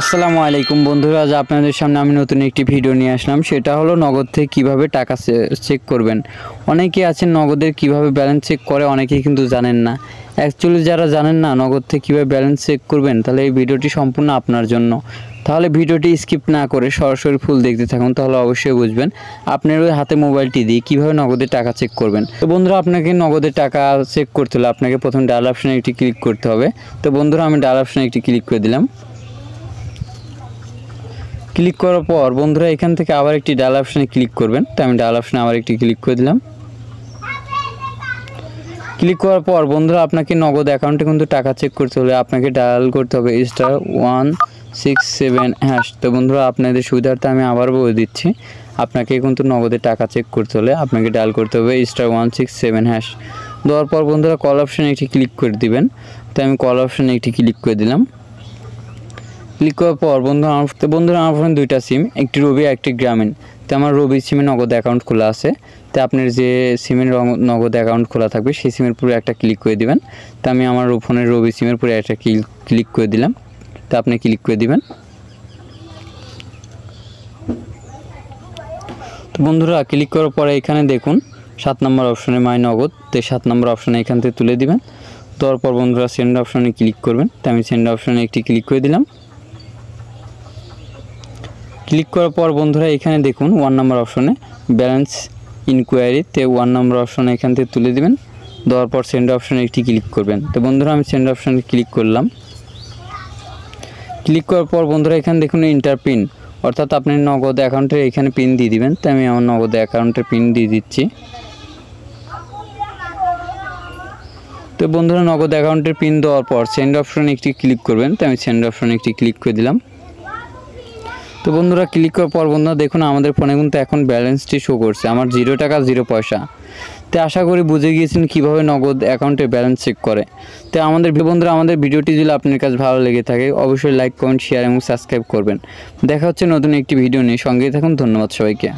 আসসালামু আলাইকুম বন্ধুরা, আজ আপনাদের সামনে আমি নতুন একটি ভিডিও নিয়ে আসলাম। সেটা হলো নগদ থেকে কীভাবে টাকা চেক করবেন। অনেকেই আছেন নগদের কিভাবে ব্যালেন্স চেক করে, অনেকেই কিন্তু জানেন না। অ্যাকচুয়ালি যারা জানেন না নগদ থেকে কীভাবে ব্যালেন্স চেক করবেন, তাহলে এই ভিডিওটি সম্পূর্ণ আপনার জন্য। তাহলে ভিডিওটি স্কিপ না করে সরাসরি ফুল দেখতে থাকুন, তাহলে অবশ্যই বুঝবেন আপনার ওই হাতে মোবাইলটি দিয়ে কীভাবে নগদের টাকা চেক করবেন। তো বন্ধুরা, আপনাকে নগদের টাকা চেক করতে হলে আপনাকে প্রথম ডায়াল অপশানে একটি ক্লিক করতে হবে। তো বন্ধুরা, আমি ডায়াল অপশানে একটি ক্লিক করে দিলাম। ক্লিক করার পর বন্ধুরা এখান থেকে আবার একটি ডায়াল অপশানে ক্লিক করবেন। তো আমি ডায়াল অপশানে আবার একটি ক্লিক করে দিলাম। ক্লিক করার পর বন্ধুরা আপনাকে নগদ অ্যাকাউন্টে কিন্তু টাকা চেক করতে হলে আপনাকে ডায়াল করতে হবে *167#। তো বন্ধুরা আপনাদের সুবিধার্থে আমি আবার বলে দিচ্ছি, আপনাকে কিন্তু নগদের টাকা চেক করতে হলে আপনাকে ডায়াল করতে হবে *167#। দেওয়ার পর বন্ধুরা কল অপশানে একটি ক্লিক করে দিবেন। তো আমি কল অপশানে একটি ক্লিক করে দিলাম। ক্লিক করার পর বন্ধুরা আমার ফোনে দুইটা সিম, একটি রবি একটি গ্রামীণ। তো আমার রবি সিমে নগদ অ্যাকাউন্ট খোলা আছে। তো আপনার যে সিমের নগদ অ্যাকাউন্ট খোলা থাকবে সেই সিমের পুরো একটা ক্লিক করে দিবেন। তো আমি আমার ফোনের রবি সিমের পুরো একটা ক্লিক করে দিলাম। তো আপনি ক্লিক করে দিবেন। তো বন্ধুরা ক্লিক করার পরে এখানে দেখুন 7 নম্বর অপশনে মাই নগদ। তো 7 নম্বর অপশনে এখান থেকে তুলে দিবেন। দেওয়ার পর বন্ধুরা সেন্ড অপশনে ক্লিক করবেন। তো আমি সেন্ড অপশনে একটি ক্লিক করে দিলাম। ক্লিক করার পর বন্ধুরা এখানে দেখুন 1 নম্বর অপশনে ব্যালেন্স ইনকোয়ারিতে 1 নম্বর অপশনে এখান থেকে তুলে দিবেন। দেওয়ার পর সেন্ড অপশনে একটি ক্লিক করবেন। তো বন্ধুরা আমি সেন্ড অপশনে ক্লিক করলাম। ক্লিক করার পর বন্ধুরা এখানে দেখুন ইন্টার পিন, অর্থাৎ আপনি নগদ অ্যাকাউন্টের এখানে পিন দিয়ে দিবেন। তো আমি আমার নগদ অ্যাকাউন্টের পিন দিয়ে দিচ্ছি। তো বন্ধুরা নগদ অ্যাকাউন্টের পিন দেওয়ার পর সেন্ড অপশনে একটি ক্লিক করবেন। তো আমি সেন্ড অপশনে একটি ক্লিক করে দিলাম। তো বন্ধুরা ক্লিক করার পর বন্ধুরা দেখুন আমাদের ফোনে কিন্তু এখন ব্যালেন্সটি শো করছে, আমার 0 টাকা 0 পয়সা। তো আশা করি বুঝে গিয়েছেন কীভাবে নগদ অ্যাকাউন্টে ব্যালেন্স চেক করে। তো বন্ধুরা আমাদের ভিডিওটি যদি আপনার কাছে ভালো লেগে থাকে অবশ্যই লাইক, কমেন্ট, শেয়ার এবং সাবস্ক্রাইব করবেন। দেখা হচ্ছে নতুন একটি ভিডিও নিয়ে, সঙ্গেই থাকুন। ধন্যবাদ সবাইকে।